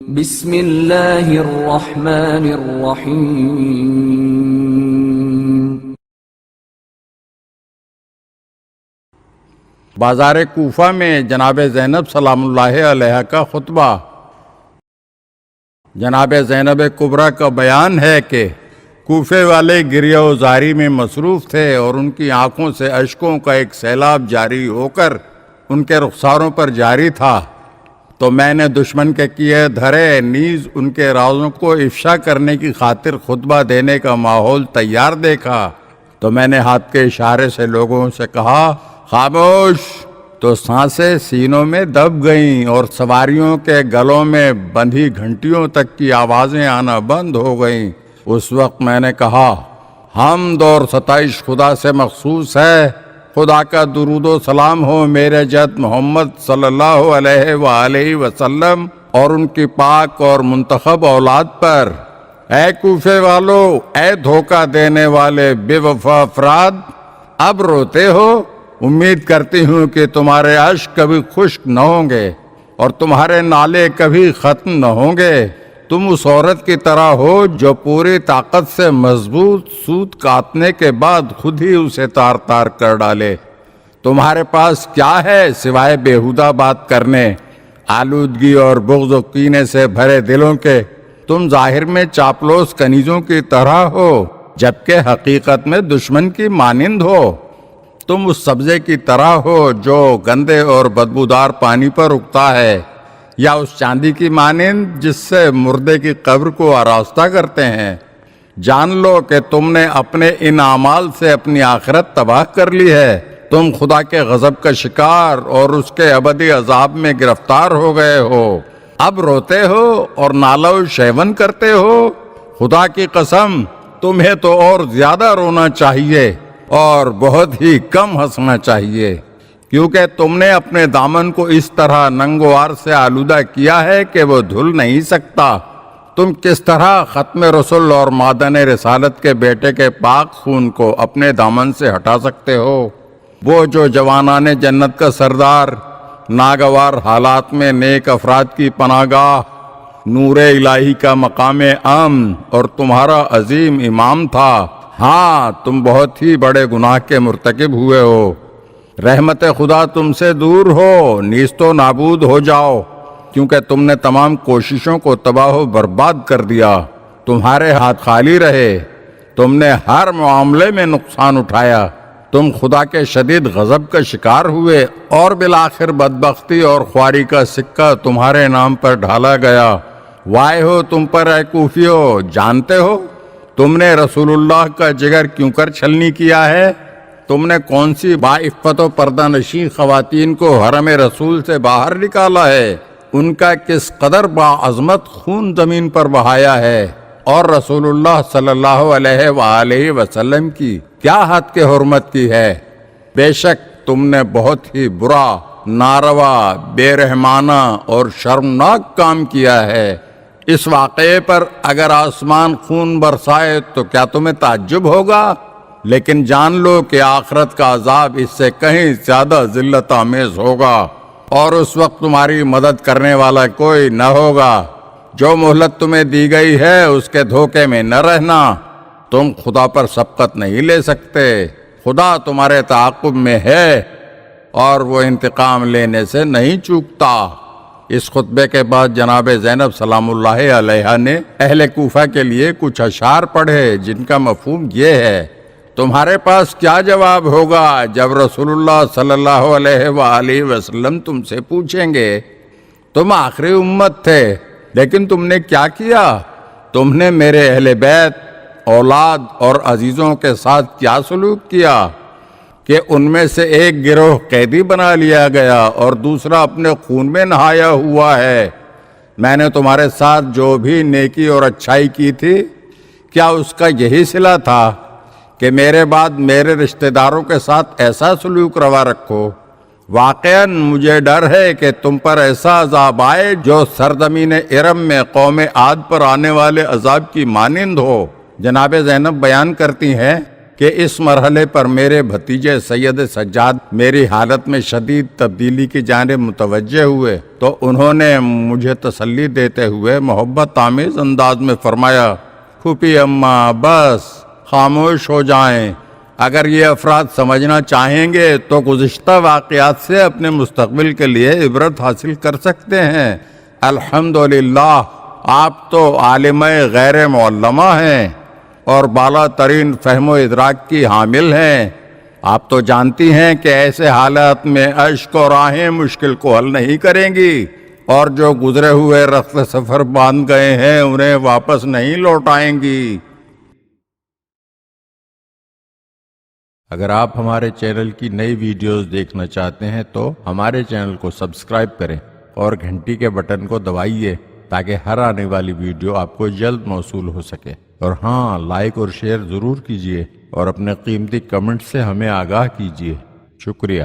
بسم اللہ الرحمن الرحیم۔ بازار کوفہ میں جناب زینب سلام اللہ علیہ کا خطبہ۔ جناب زینب کبریٰ کا بیان ہے کہ کوفے والے گریہ و زاری میں مصروف تھے اور ان کی آنکھوں سے اشکوں کا ایک سیلاب جاری ہو کر ان کے رخساروں پر جاری تھا، تو میں نے دشمن کے کیے دھرے نیز ان کے رازوں کو افشا کرنے کی خاطر خطبہ دینے کا ماحول تیار دیکھا، تو میں نے ہاتھ کے اشارے سے لوگوں سے کہا خاموش، تو سانسیں سینوں میں دب گئیں اور سواریوں کے گلوں میں بندھی گھنٹیوں تک کی آوازیں آنا بند ہو گئیں۔ اس وقت میں نے کہا حمد اور ستائش خدا سے مخصوص ہے، خدا کا درود و سلام ہو میرے جد محمد صلی اللہ علیہ وآلہ وسلم اور ان کی پاک اور منتخب اولاد پر۔ اے کوفے والو، اے دھوکہ دینے والے بے وفا افراد، اب روتے ہو؟ امید کرتی ہوں کہ تمہارے اشک کبھی خشک نہ ہوں گے اور تمہارے نالے کبھی ختم نہ ہوں گے۔ تم اس عورت کی طرح ہو جو پوری طاقت سے مضبوط سوت کاٹنے کے بعد خود ہی اسے تار تار کر ڈالے۔ تمہارے پاس کیا ہے سوائے بیہودہ بات کرنے، آلودگی اور بغض و کینے سے بھرے دلوں کے؟ تم ظاہر میں چاپلوس کنیزوں کی طرح ہو جبکہ حقیقت میں دشمن کی مانند ہو۔ تم اس سبزے کی طرح ہو جو گندے اور بدبودار پانی پر اگتا ہے، یا اس چاندی کی مانند جس سے مردے کی قبر کو آراستہ کرتے ہیں۔ جان لو کہ تم نے اپنے ان اعمال سے اپنی آخرت تباہ کر لی ہے۔ تم خدا کے غضب کا شکار اور اس کے ابدی عذاب میں گرفتار ہو گئے ہو۔ اب روتے ہو اور نالہ و شیون کرتے ہو؟ خدا کی قسم، تمہیں تو اور زیادہ رونا چاہیے اور بہت ہی کم ہنسنا چاہیے، کیونکہ تم نے اپنے دامن کو اس طرح ننگوار سے آلودہ کیا ہے کہ وہ دھل نہیں سکتا۔ تم کس طرح ختم رسل اور معدن رسالت کے بیٹے کے پاک خون کو اپنے دامن سے ہٹا سکتے ہو؟ وہ جو جوانان جنت کا سردار، ناگوار حالات میں نیک افراد کی پناہ گاہ، نور الہی کا مقام امن اور تمہارا عظیم امام تھا، ہاں تم بہت ہی بڑے گناہ کے مرتکب ہوئے ہو۔ رحمت خدا تم سے دور ہو، نیست و نابود ہو جاؤ، کیونکہ تم نے تمام کوششوں کو تباہ و برباد کر دیا۔ تمہارے ہاتھ خالی رہے، تم نے ہر معاملے میں نقصان اٹھایا، تم خدا کے شدید غضب کا شکار ہوئے اور بالآخر بدبختی اور خواری کا سکہ تمہارے نام پر ڈھالا گیا۔ وائے ہو تم پر اے کوفیو، جانتے ہو تم نے رسول اللہ کا جگر کیوں کر چھلنی کیا ہے؟ تم نے کون سی باعفت و پردہ نشین خواتین کو حرم رسول سے باہر نکالا ہے؟ ان کا کس قدر باعظمت خون زمین پر بہایا ہے، اور رسول اللہ صلی اللہ علیہ وآلہ وسلم کی کیا حد کے حرمت کی ہے؟ بے شک تم نے بہت ہی برا، ناروا، بے رحمانہ اور شرمناک کام کیا ہے۔ اس واقعے پر اگر آسمان خون برسائے تو کیا تمہیں تعجب ہوگا؟ لیکن جان لو کہ آخرت کا عذاب اس سے کہیں زیادہ ذلت آمیز ہوگا، اور اس وقت تمہاری مدد کرنے والا کوئی نہ ہوگا۔ جو مہلت تمہیں دی گئی ہے اس کے دھوکے میں نہ رہنا، تم خدا پر سبقت نہیں لے سکتے۔ خدا تمہارے تعاقب میں ہے اور وہ انتقام لینے سے نہیں چوکتا۔ اس خطبے کے بعد جناب زینب سلام اللہ علیہ نے اہل کوفہ کے لیے کچھ اشعار پڑھے جن کا مفہوم یہ ہے: تمہارے پاس کیا جواب ہوگا جب رسول اللہ صلی اللہ علیہ وآلہ وسلم تم سے پوچھیں گے تم آخری امت تھے لیکن تم نے کیا کیا؟ تم نے میرے اہل بیت، اولاد اور عزیزوں کے ساتھ کیا سلوک کیا کہ ان میں سے ایک گروہ قیدی بنا لیا گیا اور دوسرا اپنے خون میں نہایا ہوا ہے؟ میں نے تمہارے ساتھ جو بھی نیکی اور اچھائی کی تھی، کیا اس کا یہی صلہ تھا کہ میرے بعد میرے رشتہ داروں کے ساتھ ایسا سلوک روا رکھو؟ واقعاً مجھے ڈر ہے کہ تم پر ایسا عذاب آئے جو سرزمین ارم میں قوم عاد پر آنے والے عذاب کی مانند ہو۔ جناب زینب بیان کرتی ہیں کہ اس مرحلے پر میرے بھتیجے سید سجاد میری حالت میں شدید تبدیلی کی جانب متوجہ ہوئے تو انہوں نے مجھے تسلی دیتے ہوئے محبت آمیز انداز میں فرمایا، پھوپھی اماں بس خاموش ہو جائیں، اگر یہ افراد سمجھنا چاہیں گے تو گزشتہ واقعات سے اپنے مستقبل کے لیے عبرت حاصل کر سکتے ہیں۔ الحمدللہ آپ تو عالمہ غیر معلمہ ہیں اور بالا ترین فہم و ادراک کی حامل ہیں۔ آپ تو جانتی ہیں کہ ایسے حالات میں اشک اور آہیں مشکل کو حل نہیں کریں گی، اور جو گزرے ہوئے رخت سفر باندھ گئے ہیں انہیں واپس نہیں لوٹائیں گی۔ اگر آپ ہمارے چینل کی نئی ویڈیوز دیکھنا چاہتے ہیں تو ہمارے چینل کو سبسکرائب کریں اور گھنٹی کے بٹن کو دبائیے تاکہ ہر آنے والی ویڈیو آپ کو جلد موصول ہو سکے۔ اور ہاں، لائک اور شیئر ضرور کیجیے اور اپنے قیمتی کمنٹ سے ہمیں آگاہ کیجیے۔ شکریہ۔